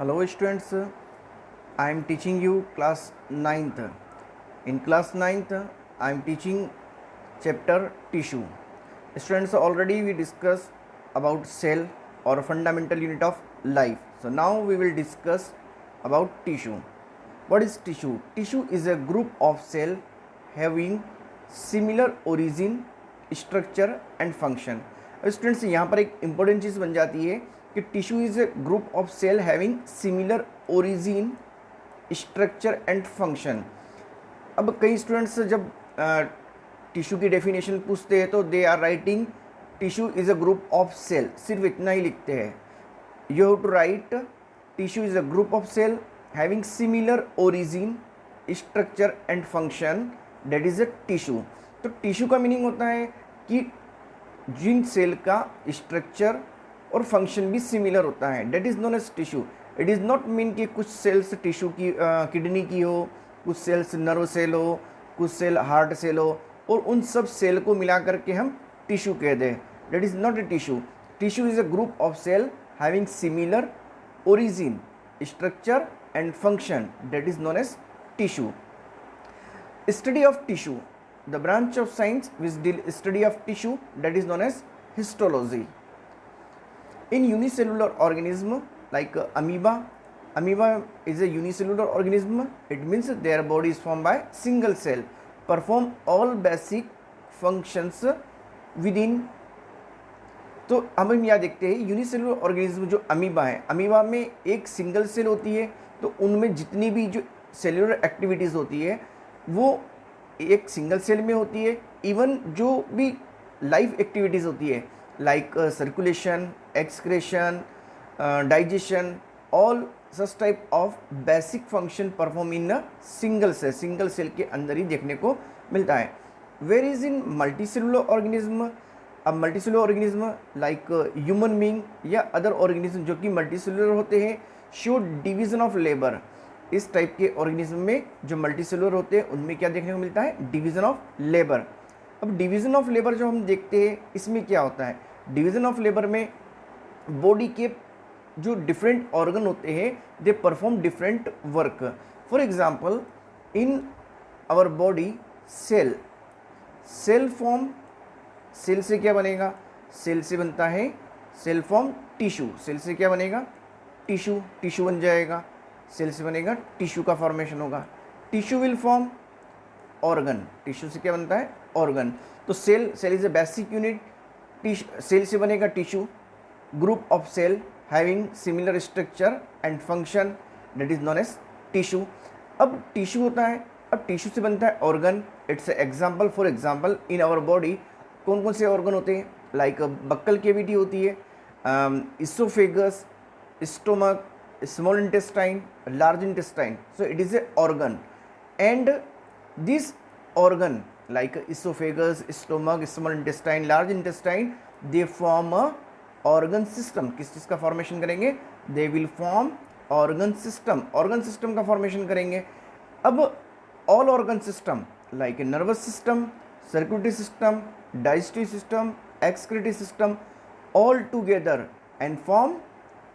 Hello students, I am teaching you class 9th. In class 9th, I am teaching chapter tissue. Students, already we discussed about cell or fundamental unit of life. So now we will discuss about tissue. What is tissue? Tissue is a group of cell having similar origin, structure and function. Students यहाँ पर एक important चीज़ बन जाती है कि tissue is a group of cell having similar origin, structure and function. अब कई स्टूडेंट्स जब टिश्यू की डेफिनेशन पूछते हैं तो they are writing tissue is a group of cell, सिर्फ इतना ही लिखते हैं. You have to write tissue is a group of cell having similar origin, structure and function, that is a tissue. तो टिश्यू का मीनिंग होता है कि जिन सेल का स्ट्रक्चर और फंक्शन भी सिमिलर होता है, that is known as tissue. It is not mean कि कुछ सेल्स टिश्यू की किडनी की हो, कुछ सेल्स नर्व सेल हो, कुछ सेल हार्ट सेल हो और उन सब सेल को मिला करके हम टिश्यू कह दें. That is not a tissue. Tissue is a group of cell having similar origin, structure and function, that is known as tissue. Study of tissue, the branch of science which deal study of tissue, that is known as histology. In unicellular organism like amoeba is a unicellular organism. It means their body is formed by single cell, perform all basic functions within. तो हम यहाँ देखते हैं unicellular organism जो amoeba है, amoeba में एक single cell होती है, तो उनमें जितनी भी जो सेलुलर एक्टिविटीज़ होती है वो एक सिंगल सेल में होती है. इवन जो भी लाइफ एक्टिविटीज़ होती है like circulation, excretion, digestion, all such type of basic function perform in a single cell के अंदर ही देखने को मिलता है. Where is in multicellular organism. अब multicellular organism like human being या अदर ऑर्गेनिज्म जो कि मल्टीसेलुलर होते हैं शो डिवीजन ऑफ लेबर. इस टाइप के ऑर्गेनिज्म में जो मल्टीसेलुलर होते हैं उनमें क्या देखने को मिलता है, डिवीज़न ऑफ लेबर. अब डिवीज़न ऑफ लेबर जो हम देखते हैं इसमें क्या होता है, डिवीज़न ऑफ लेबर में बॉडी के जो डिफरेंट ऑर्गन होते हैं they perform different work. For example in our body cell form, cell से क्या बनेगा, सेल से बनता है सेल फॉर्म टिश्यू. सेल से क्या बनेगा, टिश्यू बन जाएगा. सेल से बनेगा टिश्यू का फॉर्मेशन होगा. Tissue will form organ. Tissue से क्या बनता है, ऑर्गन. तो cell is a basic unit. Cell से बनेगा tissue, group of cell having similar structure and function, that is known as tissue. अब टिश्यू होता है, अब टिश्यू से बनता है organ. Its example. For example in our body कौन कौन से ऑर्गन होते हैं, लाइक बक्कल कैविटी होती है, oesophagus, stomach, small intestine, large intestine. So it is a organ, and this organ like esophagus, stomach, small intestine, large intestine, they form a organ system. किस चीज़ का formation करेंगे, they will form organ system. organ system का formation करेंगे. अब all organ system like nervous system, circulatory system, digestive system, excretory system all together and form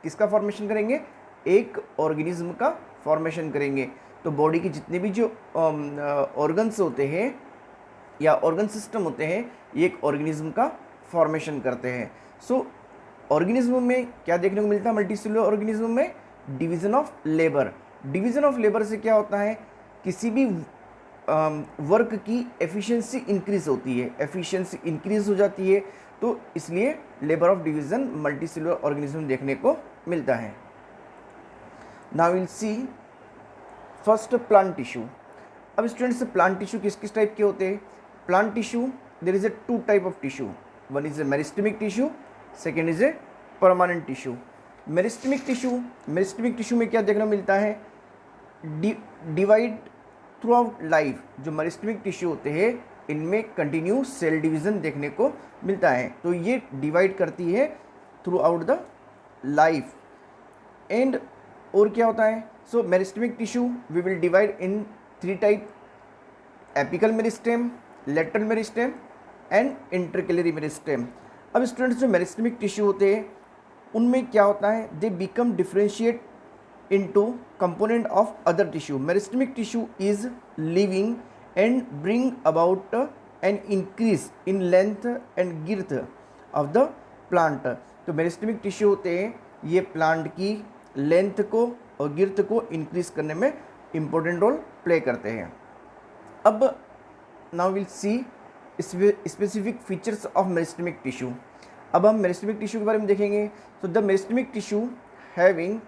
किसका formation करेंगे, एक organism का फॉर्मेशन करेंगे. तो बॉडी की जितने भी जो ऑर्गन्स होते हैं या ऑर्गन सिस्टम होते हैं ये एक ऑर्गेनिज्म का फॉर्मेशन करते हैं. सो ऑर्गेनिज्म में क्या देखने को मिलता है, मल्टीसेलुलर ऑर्गेनिज्म में division of labour. Division of labour से क्या होता है, किसी भी वर्क की एफिशिएंसी इंक्रीज होती है, एफिशिएंसी इंक्रीज हो जाती है, तो इसलिए labour of division multicellular organism देखने को मिलता है. Now we'll see first plant tissue. अब स्टूडेंट्स प्लांट टिश्यू किस किस टाइप के होते हैं. Plant tissue there is a two type of tissue. One is a meristematic tissue, second is a permanent tissue. Meristematic tissue में क्या देखने को मिलता है, डिवाइड थ्रू आउट लाइफ. जो मेरिस्टेमिक टिश्यू होते हैं इनमें कंटिन्यू सेल डिवीज़न देखने को मिलता है, तो ये डिवाइड करती है throughout the life. And और क्या होता है, so meristematic tissue we will divide in three type, apical meristem, lateral meristem and intercalary meristem. अब स्टूडेंट्स जो मेरिस्टेमिक टिश्यू होते हैं उनमें क्या होता है, they become differentiate into component of other tissue. Meristemic tissue is living and bring about an increase in length and girth of the plant. तो meristematic tissue होते हैं, ये प्लांट की लेंथ को और गिर्थ को इंक्रीज करने में इम्पोर्टेंट रोल प्ले करते हैं. अब now will see specific features of meristematic tissue. अब हम मेरिस्टेमिक टिश्यू के बारे में देखेंगे. तो the meristematic tissue having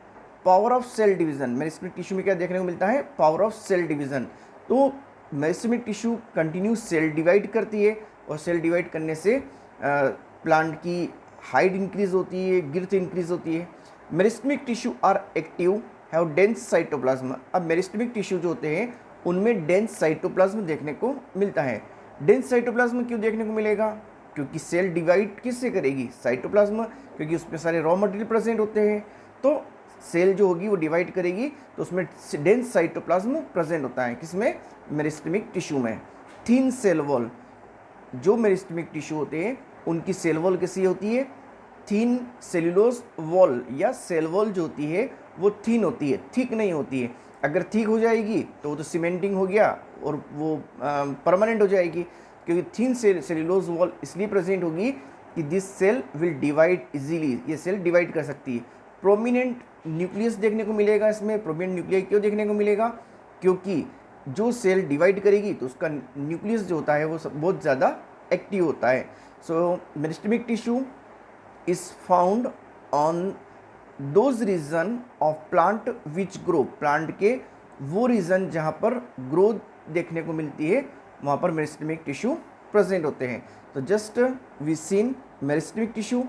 power of cell division. Meristematic tissue में क्या देखने को मिलता है? Power of cell division. तो meristematic tissue continue cell divide करती है और सेल डिवाइड करने से प्लांट की हाइट इंक्रीज होती है, गिर्थ इंक्रीज होती है. Meristematic tissue are active, have dense cytoplasm. अब मेरिस्टेमिक टिश्यू जो होते हैं उनमें डेंस साइटोप्लाज्म देखने को मिलता है. डेंस साइटोप्लाज्म क्यों देखने को मिलेगा? क्योंकि सेल डिवाइड किससे करेगी? साइटोप्लाज्म, क्योंकि उसमें सारे रॉ मटेरियल प्रेजेंट होते हैं. तो सेल जो होगी वो डिवाइड करेगी, तो उसमें डेंस साइटोप्लाज्म प्रेजेंट होता है. किसमें? मेरिस्टेमिक टिश्यू में. थिन सेल वॉल, जो मेरिस्टेमिक टिश्यू होते हैं उनकी सेल वॉल कैसी होती है? थिन सेल्यूलोज वॉल या सेल वॉल जो होती है वो थिन होती है, थिक नहीं होती है. अगर थिक हो जाएगी तो वो तो सीमेंटिंग हो गया और वो परमानेंट हो जाएगी. क्योंकि थिन सेल्यूलोज वॉल इसलिए प्रेजेंट होगी कि this cell will divide easily, ये सेल डिवाइड कर सकती है. प्रोमिनेंट न्यूक्लियस देखने को मिलेगा इसमें. प्रोमिनेंट न्यूक्लियस क्यों देखने को मिलेगा? क्योंकि जो सेल डिवाइड करेगी तो उसका न्यूक्लियस जो होता है वो बहुत ज़्यादा एक्टिव होता है. So meristematic tissue is found on those region of plant which grow. Plant के वो रीजन जहाँ पर ग्रोथ देखने को मिलती है वहाँ पर मेरिस्टेमिक टिश्यू प्रेजेंट होते हैं. तो just we seen meristematic tissue.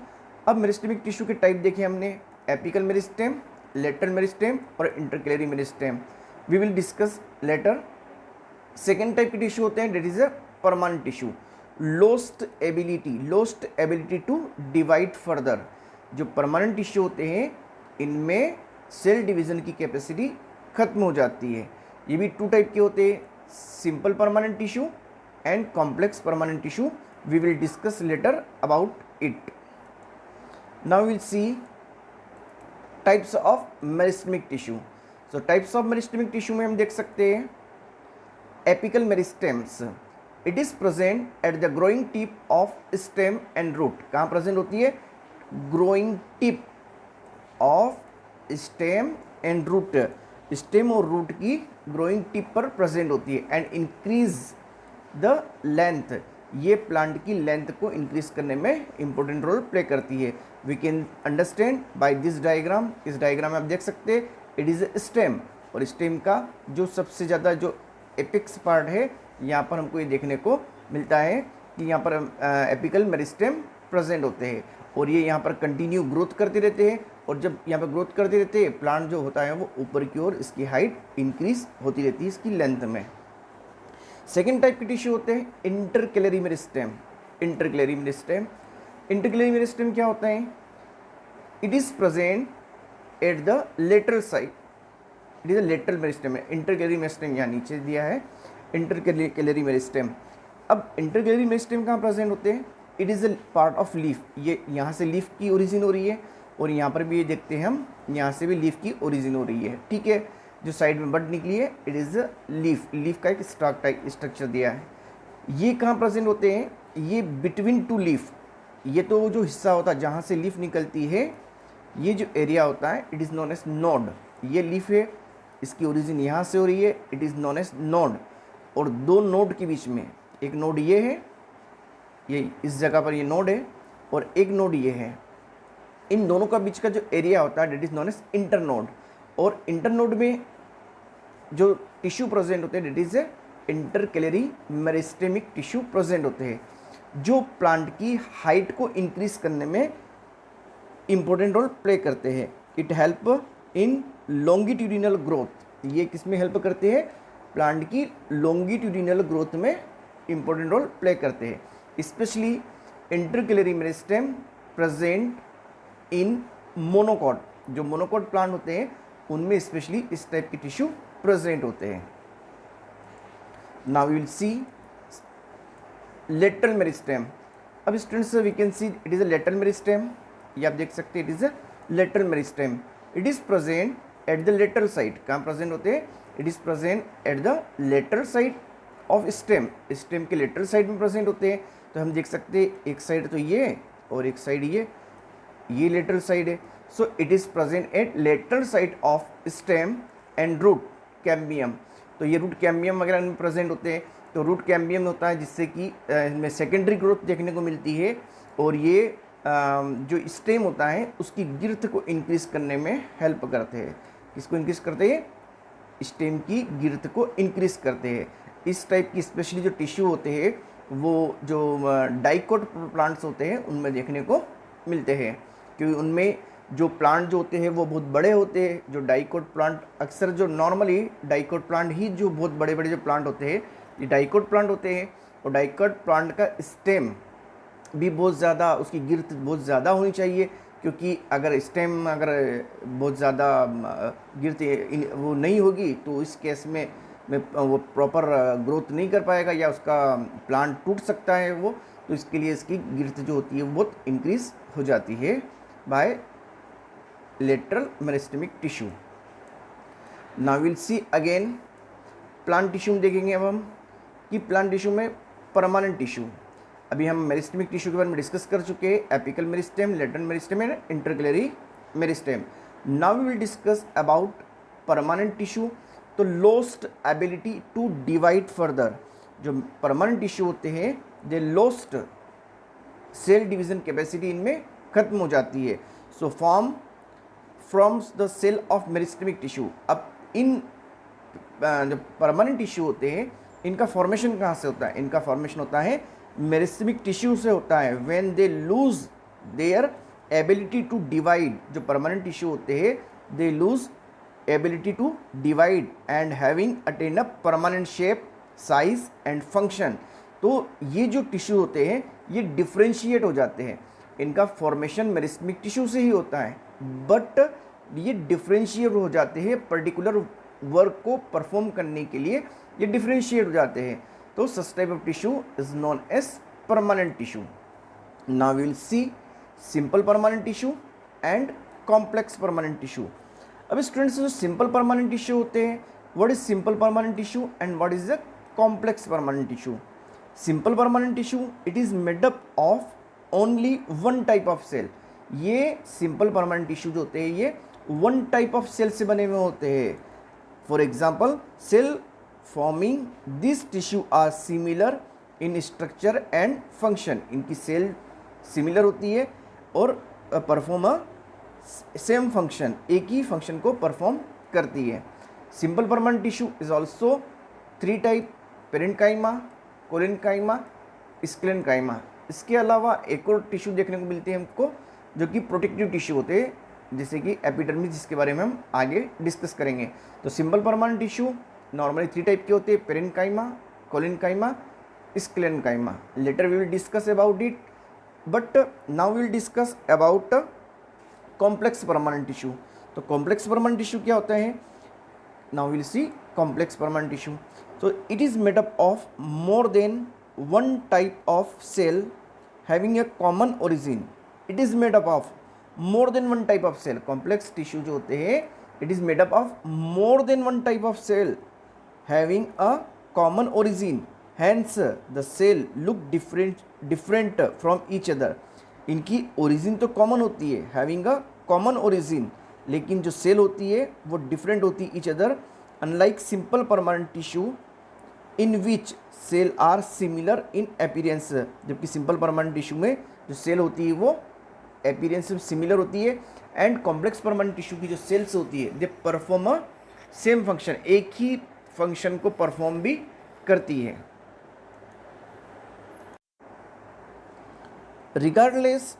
अब मेरिस्टेमिक टिश्यू के टाइप देखे हमने, एपिकल मेरिस्टेम, लेटरल मेरिस्टेम और intercalary meristem. We will discuss later. Second type के टिश्यू होते हैं, that is a permanent tissue. Lost ability to divide further. जो permanent tissue होते हैं इनमें सेल डिवीजन की कैपेसिटी खत्म हो जाती है. ये भी टू टाइप के होते हैं, simple permanent tissue and complex permanent tissue. We will discuss later about it. Now will see types of meristematic tissue. So types of meristematic tissue में हम देख सकते हैं apical meristems. It is present at the growing tip of stem and root. कहाँ present होती है? Growing tip of stem and root. Stem और root की ग्रोइंग टिप पर प्रेजेंट होती है. एंड इंक्रीज द लेंथ, ये प्लांट की लेंथ को इंक्रीज करने में इंपॉर्टेंट रोल प्ले करती है. We can understand by this diagram. इस डायग्राम में आप देख सकते हैं इट इज़ स्टेम, और स्टेम का जो सबसे ज़्यादा जो एपिक्स पार्ट है यहाँ पर हमको ये देखने को मिलता है कि यहाँ पर एपिकल मेरिस्टेम प्रेजेंट होते हैं और ये यहाँ पर कंटिन्यू ग्रोथ करते रहते हैं. और जब यहाँ पर ग्रोथ करते रहते हैं प्लांट जो होता है वो ऊपर की ओर इसकी हाइट इंक्रीज होती रहती है इसकी लेंथ में. सेकेंड टाइप के टिश्यू होते हैं इंटरकैलरी मेरिस्टेम. इंटरकैलरी मेरिस्टेम क्या होता है? It is present at the lateral side. It is a lateral meristem है. इंटरकैलरी मेरिस्टेम यहाँ नीचे दिया है, इंटरकैलरी मेरिस्टेम. अब इंटरकैलरी मेरिस्टेम कहाँ प्रेजेंट होते हैं? It is a part of leaf. ये यहाँ से लीफ की ओरिजिन हो रही है और यहाँ पर भी ये देखते हैं हम, यहाँ से भी लीफ की ओरिजिन हो रही है. ठीक है, जो साइड में बड निकली है इट इज़ लीफ का एक स्टॉक टाइप स्ट्रक्चर दिया है. ये कहाँ प्रेजेंट होते हैं? ये बिटवीन टू लीफ. ये तो जो हिस्सा होता है जहाँ से लीफ निकलती है, ये जो एरिया होता है it is known as node. ये लीफ है, इसकी ओरिजिन यहाँ से हो रही है, it is known as node. और दो नोड के बीच में एक नोड ये है, ये इस जगह पर ये नोड है, और एक नोड ये है. इन दोनों का बीच का जो एरिया होता है that is known as internode. और इंटरनोड में जो टिश्यू प्रेजेंट होते हैं that is intercalary meristematic tissue present होते हैं, जो प्लांट की हाइट को इंक्रीज करने में इम्पोर्टेंट रोल प्ले करते हैं. It help in longitudinal growth. ये किस में हेल्प करते हैं? प्लांट की लॉन्गिट्यूडिनल ग्रोथ में इम्पोर्टेंट रोल प्ले करते हैं. Specially intercalary meristem present in monocot. जो मोनोकॉट प्लांट होते हैं उनमें स्पेशली इस टाइप के टिश्यू प्रेजेंट होते हैं. Now we will see lateral meristem. अब students we can see it is a lateral meristem. ये आप देख सकते हैं it is a lateral meristem. It is present at the lateral side. कहाँ प्रेजेंट होते हैं? It is present at the lateral side of stem. Stem के lateral side में प्रेजेंट होते हैं. तो हम देख सकते हैं एक साइड तो ये और एक साइड ये लेटरल साइड है. So it is present at lateral side of stem and root cambium. तो ये रूट कैम्बियम वगैरह इनमें प्रेजेंट होते हैं. तो रूट कैम्बियम होता है जिससे कि इनमें सेकेंडरी ग्रोथ देखने को मिलती है, और ये जो स्टेम होता है उसकी गिर्थ को इंक्रीज करने में हेल्प करते हैं. किसको इंक्रीज करते हैं? स्टेम की गिर्थ को इंक्रीज करते हैं. इस टाइप की स्पेशली जो टिश्यू होते हैं वो जो डाइकोट प्लांट्स होते हैं उनमें देखने को मिलते हैं, क्योंकि उनमें जो प्लांट जो होते हैं वो बहुत बड़े होते हैं. जो डाइकोट प्लांट अक्सर जो नॉर्मली डाइकोट प्लांट ही जो बहुत बड़े बड़े जो प्लांट होते हैं ये डाइकोट प्लांट होते हैं. और डाइकोट प्लांट का स्टेम भी बहुत ज़्यादा, उसकी गिर्थ बहुत ज़्यादा होनी चाहिए, क्योंकि अगर स्टेम अगर बहुत ज़्यादा गिर्थ वो नहीं होगी तो इस केस में वो प्रॉपर ग्रोथ नहीं कर पाएगा या उसका प्लांट टूट सकता है वो. तो इसके लिए इसकी गिर्थ जो होती है वो बहुत इंक्रीज हो जाती है by lateral meristematic tissue. Now will see again plant tissue में देखेंगे अब हम कि प्लांट टिश्यू में परमानेंट टिश्यू. अभी हम मेरिस्टेमिक टिश्यू के बारे में डिस्कस कर चुके हैं, apical meristem, lateral meristem and intercalary meristem. Now we will discuss about permanent tissue. तो lost ability to divide further. जो परमानेंट टिश्यू होते हैं they lost cell division capacity इनमें खत्म हो जाती है. So form from the cell of meristematic tissue. अब इन जो परमानेंट टिश्यू होते हैं इनका फॉर्मेशन कहाँ से होता है? इनका फॉर्मेशन होता है मेरिस्टेमिक टिश्यू से होता है. When they lose their ability to divide. जो परमानेंट टिश्यू होते हैं they lose ability to divide and having attain a permanent shape, size and function. तो ये जो टिश्यू होते हैं ये डिफ्रेंशिएट हो जाते हैं. इनका फॉर्मेशन मेरिस्टेमिक टिश्यू से ही होता है, बट ये डिफ्रेंशिएट हो जाते हैं पर्टिकुलर वर्क को परफॉर्म करने के लिए ये डिफ्रेंशिएट हो जाते हैं. तो such type of tissue is known as permanent tissue. Now we will see simple permanent tissue and complex permanent tissue. अब स्टूडेंट्स जो सिंपल परमानेंट टिश्यू होते हैं, what is simple permanent tissue and what is the complex permanent tissue? Simple permanent tissue it is made up of only one type of cell. ये simple permanent tissue जो होते हैं ये one type of cell से बने हुए होते हैं. For example cell forming this tissue are similar in structure and function. इनकी सेल सिमिलर होती है और परफॉर्म अ सेम फंक्शन, एक ही फंक्शन को परफॉर्म करती है. Simple permanent tissue is also three type: parenchyma, collenchyma, sclerenchyma. इसके अलावा एक और टिश्यू देखने को मिलते हैं हमको जो कि प्रोटेक्टिव टिश्यू होते हैं, जैसे कि एपिडर्मिस, जिसके बारे में हम आगे डिस्कस करेंगे. तो simple permanent tissue normally three type के होते हैं: parenchyma, collenchyma, sclerenchyma. Later we will discuss about it, but now we will discuss about complex permanent tissue. तो कॉम्प्लेक्स परमानेंट टिश्यू क्या होता है? Now will see complex permanent tissue. So it is made up of more than one type of cell having a common origin. It is made up of more than one type of cell. Complex tissue जो होते हैं it is made up of more than one type of cell having a common origin. Hence the cell look different from each other. इनकी origin तो common होती है, having a common origin, लेकिन जो cell होती है वो different होती है each other. Unlike simple permanent tissue in which cell are similar in appearance. जबकि सिंपल परमानेंट टिश्यू में जो सेल होती है वो अपीयरेंस में सिमिलर होती है. एंड कॉम्प्लेक्स परमानेंट टिश्यू की जो सेल्स होती है they perform a same function, एक ही फंक्शन को परफॉर्म भी करती है. Regardless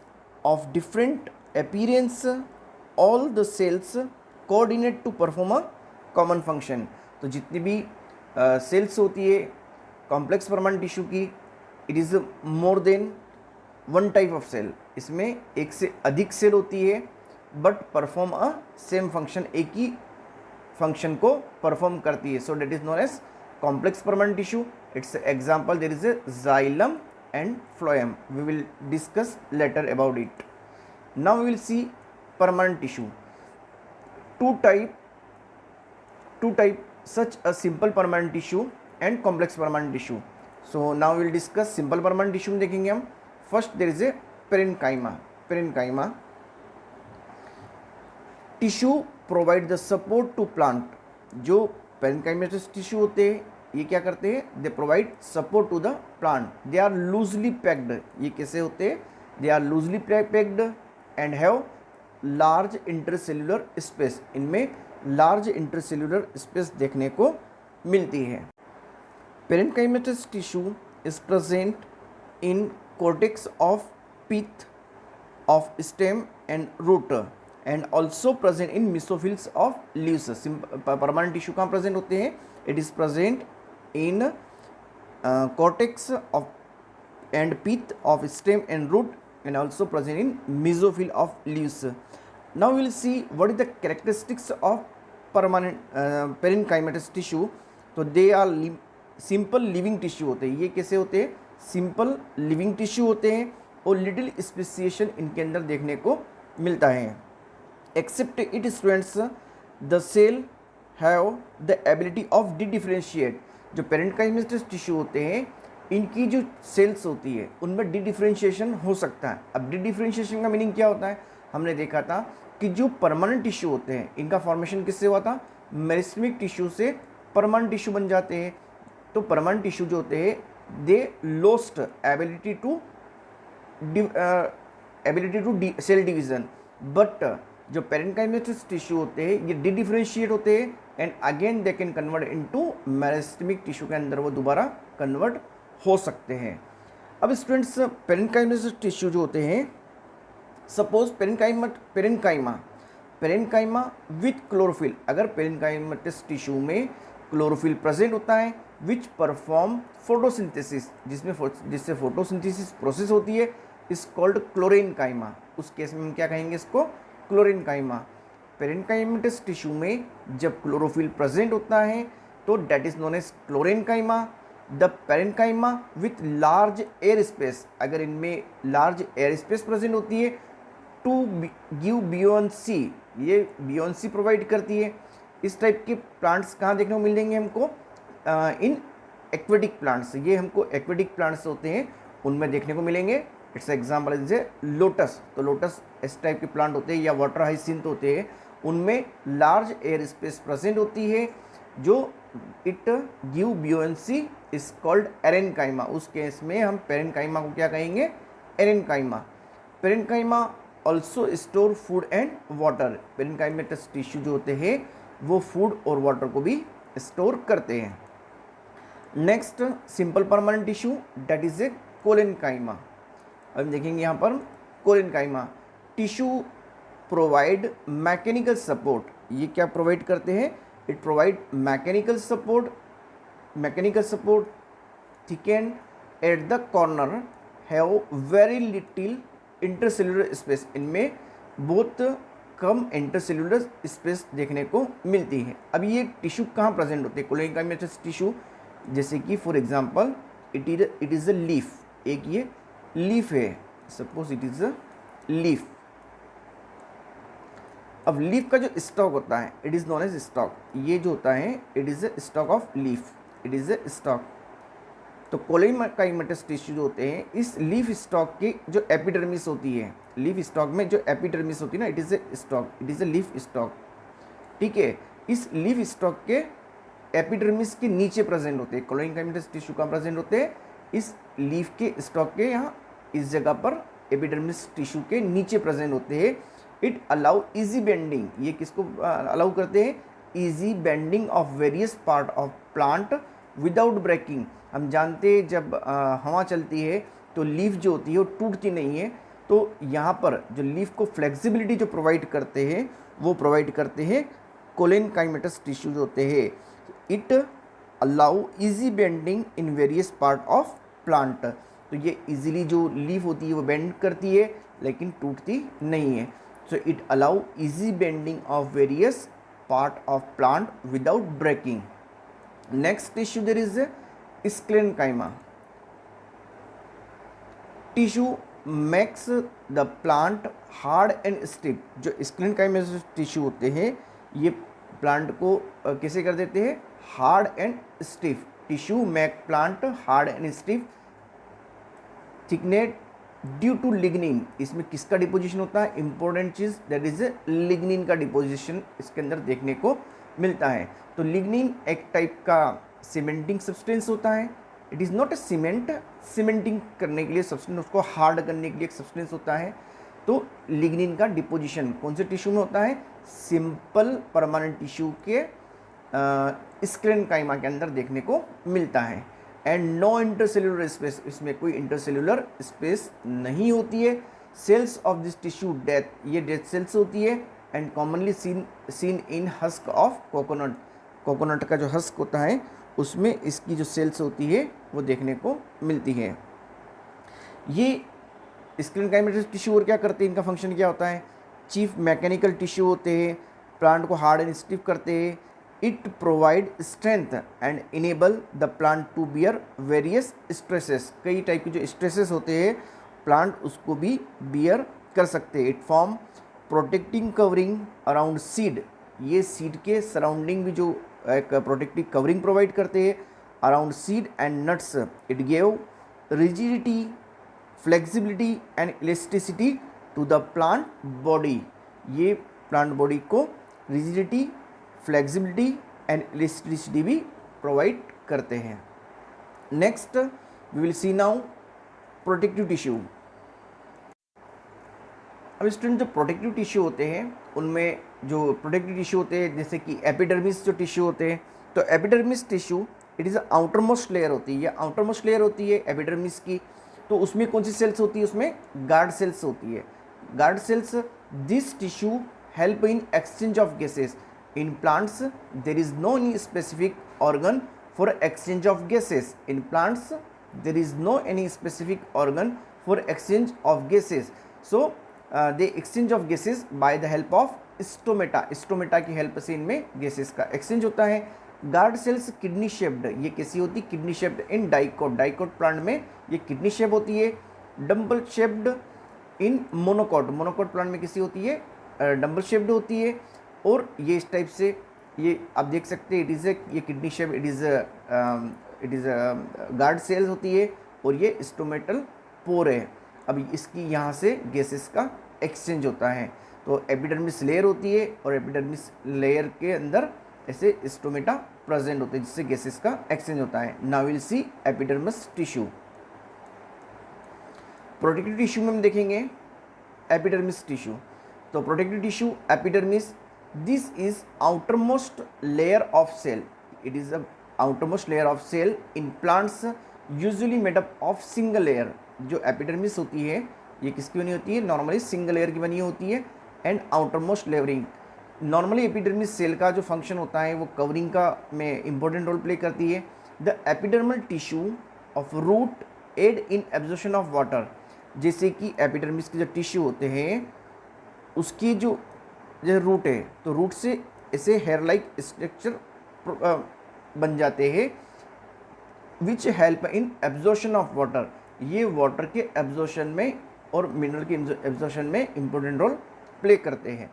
of different appearance all the cells coordinate to perform a common function. तो जितनी भी सेल्स होती है कॉम्प्लेक्स परमानेंट टिश्यू की, it is more than one type of cell. इसमें एक से अधिक सेल होती है but perform a same function, एक ही फंक्शन को परफॉर्म करती है. So that is known as complex permanent tissue. Its example there is a xylem and phloem. We will discuss later about it. Now we will see permanent tissue. Two type two type such a simple permanent tissue and complex permanent tissue. So now we will discuss simple permanent tissue में देखेंगे हम. First there is a parenchyma. Parenchyma tissue provide the support to plant. जो parenchymatous tissue होते हैं ये क्या करते हैं, they provide support to the plant. They are loosely packed. ये कैसे होते हैं, they are loosely packed and have large intercellular space. इनमें लार्ज इंटरसेल्यूलर स्पेस देखने को मिलती है. Parenchymatous tissue is present in cortex of pith of stem and root and also present in mesophylls of leaves. Permanent tissue कहाँ present होते हैं, it is present in cortex of and pith of stem and root and also present in mesophyll of leaves. Now we will see what is the characteristics of permanent parenchymatous tissue. तो they are simple living tissue होते हैं. ये कैसे होते हैं, simple living tissue होते हैं और little speciation इनके अंदर देखने को मिलता है. Except it students the cell have the ability of differentiate. जो पेरेन्काइमेटस टिश्यू होते हैं इनकी जो सेल्स होती है उनमें डी डिफ्रेंशिएशन हो सकता है. अब डी डिफ्रेंशिएशन का मीनिंग क्या होता है, हमने देखा था कि जो परमानेंट टिश्यू होते हैं इनका फॉर्मेशन किससे हुआ था, मेरिस्टेमिक टिश्यू से परमानेंट टिश्यू बन जाते हैं. तो परमानेंट टिश्यू जो होते हैं they lost ability to cell division. But जो पेरेन्काइमेटस टिश्यू होते हैं ये डी डिफ्रेंशिएट होते हैं and again they can convert into meristematic tissue के अंदर वो दोबारा कन्वर्ट हो सकते हैं. अब स्टूडेंट्स पेरेन्काइमेटस टिश्यू जो होते हैं, सपोज पेरेन्काइमा विथ क्लोरोफिल. अगर पेरेन्काइमेटस टिश्यू में क्लोरोफिल प्रेजेंट होता है विच परफॉर्म फोटोसिंथेसिस, जिससे फोटोसिंथेसिस प्रोसेस होती है, इज कॉल्ड क्लोरेनकाइमा. उस केस में हम क्या कहेंगे इसको, क्लोरेनकाइमा. पेरेन्काइमेटस टिश्यू में जब क्लोरोफिल प्रेजेंट होता है तो that is known as chlorenchyma. The parenchyma with large air space. अगर इनमें लार्ज एयर स्पेस प्रेजेंट होती है टू गिव बियोन्सी, ये बियोन्सी प्रोवाइड करती है. इस टाइप के प्लांट्स कहाँ देखने को मिलेंगे हमको, इन एक्वेटिक प्लांट्स. ये हमको एक्वेटिक प्लांट्स होते हैं उनमें देखने को मिलेंगे. It's example is a lotus. तो लोटस इस टाइप के प्लांट होते हैं या वाटर हाइसिंथ होते हैं, उनमें लार्ज एयर स्पेस प्रेजेंट होती है जो it give buoyancy is called aerenchyma. उस केस में हम पेरेन्काइमा को क्या कहेंगे, aerenchyma. Parenchyma also store food and water. Parenchymatous tissue जो होते हैं वो फूड और वाटर को भी स्टोर करते हैं. Next simple permanent tissue that is a collenchyma. अब देखेंगे यहाँ पर collenchyma. Tissue provide mechanical support. ये क्या प्रोवाइड करते हैं, it provide mechanical support thickened at the corner, have very little intercellular space. इनमें बहुत कम इंटरसेल्यूलर स्पेस देखने को मिलती है. अब ये टिश्यू कहाँ प्रेजेंट होते हैं, कोलेनकाइमेटस टिश्यू, जैसे कि for example it is a leaf. एक ये लीफ है, suppose it is a leaf. अब लीफ का जो स्टॉक होता है it is known as stalk. ये जो होता है it is a stalk of leaf, it is a stalk. तो कोलेनकाइमेटस टिश्यू जो होते हैं इस लीफ स्टॉक की जो एपिडर्मिस होती है, लीफ स्टॉक में जो एपिडर्मिस होती है ना, it is a stock, it is a leaf stock. ठीक है, इस लीफ स्टॉक के एपिडर्मिस के नीचे प्रेजेंट होते हैं. कोलेनकाइमेटस टिश्यू कहाँ प्रेजेंट होते हैं, इस लीफ के स्टॉक के यहाँ इस जगह पर एपिडर्मिस टिश्यू के नीचे प्रेजेंट होते हैं. It allow easy bending. ये किसको अलाउ करते हैं, easy bending of various part of plant without breaking. हम जानते हैं जब हवा चलती है तो लीफ जो होती है वो टूटती नहीं है. तो यहाँ पर जो लीफ को फ्लेक्सिबिलिटी जो प्रोवाइड करते हैं वो प्रोवाइड करते हैं कोलेनकाइमेटस टिश्यू जो होते हैं. It allow easy bending in various part of plant. तो ये इजीली जो लीफ होती है वो बेंड करती है लेकिन टूटती नहीं है. So it allow easy bending of various part of plant without breaking. Next tissue there is sclerenchyma. Tissue makes the plant hard and stiff. जो स्क्लेरेन्काइमा टिश्यू होते हैं ये प्लांट को कैसे कर देते हैं, hard and stiff. Tissue make plant hard and stiff thickened due to lignin. इसमें किसका डिपोजिशन होता है, इंपॉर्टेंट चीज, दैट इज लिग्निन का डिपोजिशन इसके अंदर देखने को मिलता है। तो लिग्निन एक टाइप का सीमेंटिंग सब्सटेंस होता है। It is not A cement, cementing करने के लिए सब्सटेंस, उसको हार्ड करने के लिए एक सब्सटेंस होता है। तो लिग्निन का डिपोजिशन कौन से टिश्यू में होता है, सिंपल परमानेंट टिश्यू के स्क्लेरेन्काइमा के अंदर देखने को मिलता है। एंड नो इंटरसेल्यूलर स्पेस, इसमें कोई इंटरसेल्यूलर स्पेस नहीं होती है। Cells of this tissue dead, ये डेथ सेल्स होती है। And commonly seen in husk of coconut, coconut का जो हस्क होता है उसमें इसकी जो सेल्स होती है वो देखने को मिलती है। ये स्क्लेरेन्काइमा टिश्यू और क्या करते हैं, इनका फंक्शन क्या होता है, चीफ मैकेनिकल टिश्यू होते हैं, प्लांट को हार्ड एंड स्टिफ करते हैं। It provide strength and enable the plant to bear various stresses, कई टाइप के जो स्ट्रेसेस होते हैं प्लांट उसको भी बियर कर सकते हैं। It form protecting covering around seed, ये सीड के सराउंडिंग भी जो एक प्रोटेक्टिव कवरिंग प्रोवाइड करते हैं around seed and nuts. It gave rigidity, flexibility and elasticity to the plant body, ये प्लांट बॉडी को रिजिडिटी, फ्लेक्सिबिलिटी एंड इलास्टिसिटी भी प्रोवाइड करते हैं। Next we will see now protective tissue. अब student जो protective tissue होते हैं उनमें जो प्रोटेक्टिव टिश्यू होते हैं जैसे कि एपिडर्मिस जो टिश्यू होते हैं, तो epidermis tissue it is outer most layer होती है, आउटर मोस्ट लेयर होती है एपिडर्मिस की। तो उसमें कौन सी सेल्स होती है, उसमें गार्ड सेल्स होती है। Guard cells, this tissue help in exchange of gases. In plants there is no any specific organ for exchange of gases. In plants there is no any specific organ for exchange of gases. So they exchange of gases by the help of stomata, stomata की help से इनमें gases का exchange होता है। Guard sales kidney shaped, ये कैसी होती है, kidney shaped in dicot, dicot plant में ये किडनी शेप होती है। Dumbbell shaped in monocot, monocot plant में कैसी होती है, डम्बल शेप्ड होती है। और ये इस टाइप से ये आप देख सकते हैं, इट इज़ ये kidney shape, it is guard cells होती है और ये स्टोमेटल पोर है। अब इसकी यहाँ से गैसेस का एक्सचेंज होता है। तो एपिडर्मिस लेयर होती है और एपिडर्मिस लेयर के अंदर ऐसे स्टोमेटा प्रेजेंट होते हैं जिससे गैसेस का एक्सचेंज होता है। Now will see epidermis tissue. Protective tissue में हम देखेंगे एपिडर्मिस टिश्यू। तो protective tissue epidermis, this is outer most layer of cell, it is a outer most layer of cell in plants usually made up of single layer. जो epidermis होती है ये किसकी बनी होती है, नॉर्मली सिंगल लेयर की बनी होती है। And outer most layering, normally epidermis cell का जो फंक्शन होता है वो कवरिंग का में इंपॉर्टेंट रोल प्ले करती है। The epidermal tissue of root aid in absorption of water, जैसे कि एपिडर्मिस के जो टिश्यू होते हैं उसकी जो रूट है तो रूट से ऐसे हेयर लाइक स्ट्रक्चर बन जाते हैं which help in absorption of water, ये वाटर के एब्जॉर्प्शन में और मिनरल के एब्जॉर्प्शन में इंपॉर्टेंट रोल प्ले करते हैं।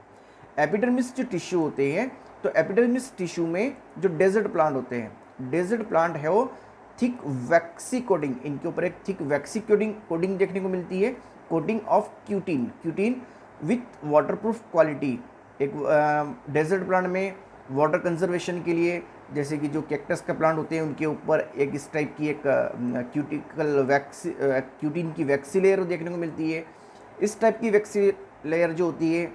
एपिडर्मिस जो टिश्यू होते हैं तो एपिडर्मिस टिश्यू में जो डेजर्ट प्लांट होते हैं, डेजर्ट प्लांट है वो थिक वैक्सी कोटिंग, इनके ऊपर एक थिक वैक्सी कोटिंग देखने को मिलती है। Coating of cutin, cutin with waterproof quality. एक डेजर्ट प्लांट में वाटर कंजर्वेशन के लिए जैसे कि जो कैक्टस का प्लांट होते हैं उनके ऊपर एक इस टाइप की एक क्यूटिकल वैक्सी क्यूटीन की वैक्सी लेयर देखने को मिलती है। इस टाइप की वैक्सी लेयर जो होती है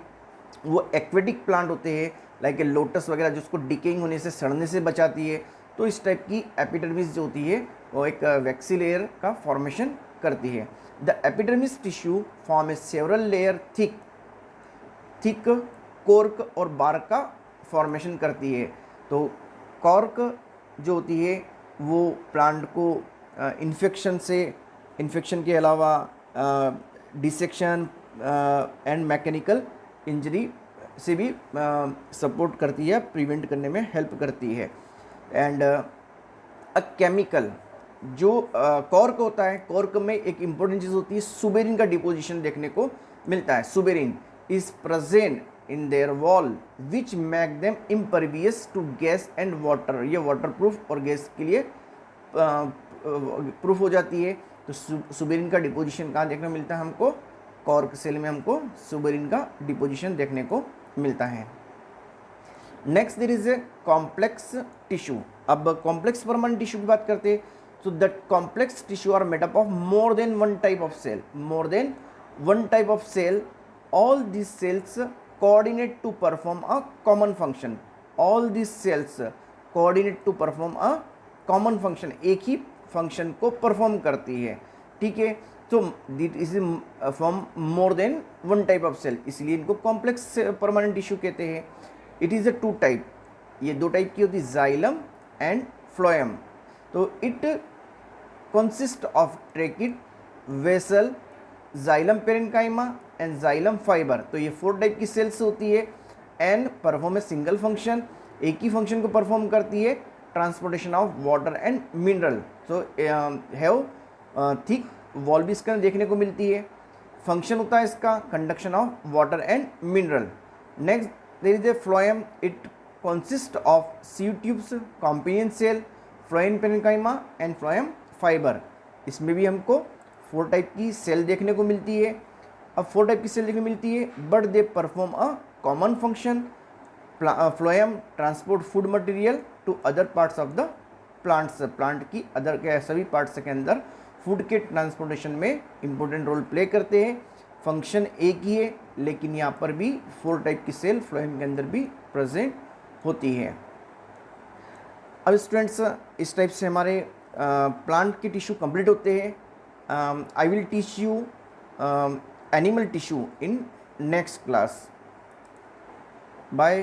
वो एक्वेटिक प्लांट होते हैं लाइक ए लोटस वगैरह जिसको डिकेइंग होने से, सड़ने से बचाती है। तो इस टाइप की एपिडर्मिस जो होती है वो एक वैक्सी लेयर का फॉर्मेशन करती है। The epidermis tissue form A several layer thick cork और बार्क का फॉर्मेशन करती है। तो कॉर्क जो होती है वो प्लांट को इन्फेक्शन के अलावा डिसेक्शन एंड मैकेनिकल इंजरी से भी सपोर्ट करती है, प्रिवेंट करने में हेल्प करती है। एंड अ केमिकल जो कॉर्क होता है, कॉर्क में एक इम्पोर्टेंट चीज़ होती है सुबेरिन का डिपोजिशन देखने को मिलता है। Suberin is present in their wall which make them impervious to gas and water. ये वाटरप्रूफ और गैस के लिए प्रूफ हो जाती है. तो सुबेरिन का डिपोजिशन कहाँ देखने को मिलता है हमको? कॉर्क सेल में हमको सुबेरिन का डिपोजिशन देखने को मिलता है. Next there is a complex tissue. अब कॉम्प्लेक्स परमानेंट टिश्यू की बात करते हैं. So that complex tissue are made up of more than one type of cell. More than one type of cell. All these cells coordinate to perform a common function. All these cells coordinate to perform a common function. एक ही function को perform करती है. ठीक है. तो this is from more than one type of cell. इसलिए इनको complex permanent tissue कहते हैं. It is a two type. ये दो टाइप की होती है, जाइलम एंड फ्लोएम. तो it consist of trachea, vessel, xylem parenchyma and xylem fiber. तो ये 4 टाइप की सेल्स होती है and perform a single function. एक ही फंक्शन को परफॉर्म करती है, transportation of water and mineral. So have thick wall भी इसका देखने को मिलती है. फंक्शन होता है इसका conduction of water and mineral. Next there is a phloem. It consist of sieve tubes, companion cell, phloem parenchyma and phloem fibre. इसमें भी हमको 4 टाइप की सेल देखने को मिलती है. अब 4 टाइप की सेल देखने को मिलती है but they perform a common function. Phloem transport food material to other parts of the plants. Plant की अदर के सभी पार्ट्स के अंदर फूड के ट्रांसपोर्टेशन में इंपॉर्टेंट रोल प्ले करते हैं. फंक्शन एक ही है लेकिन यहाँ पर भी 4 टाइप की सेल फ्लोएम के अंदर भी प्रेजेंट होती है. अब स्टूडेंट्स इस टाइप से हमारे प्लांट के टिश्यू कंप्लीट होते हैं. I will teach you animal tissue in next class. Bye.